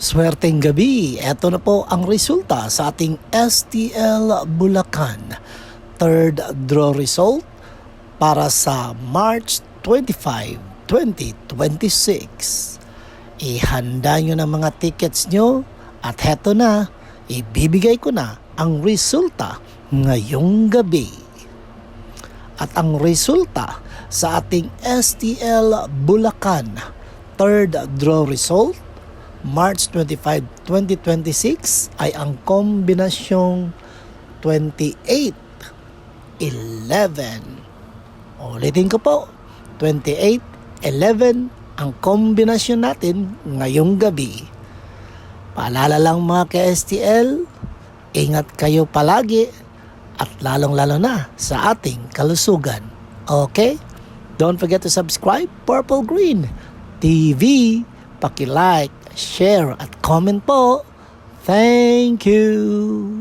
Swerteng gabi, eto na po ang resulta sa ating STL Bulacan. Third draw result para sa March 25, 2026. Ihanda nyo ng mga tickets nyo at heto na, ibibigay ko na ang resulta ngayong gabi. At ang resulta sa ating STL Bulacan third draw result March 25, 2026 ay ang kombinasyong 28, 11. Ulitin ko po, 28, 11 ang kombinasyon natin ngayong gabi. Paalala lang mga ka-STL, ingat kayo palagi at lalong-lalo na sa ating kalusugan. Okay? Don't forget to subscribe Purple Green TV. Paki-like, share at comment po. Thank you!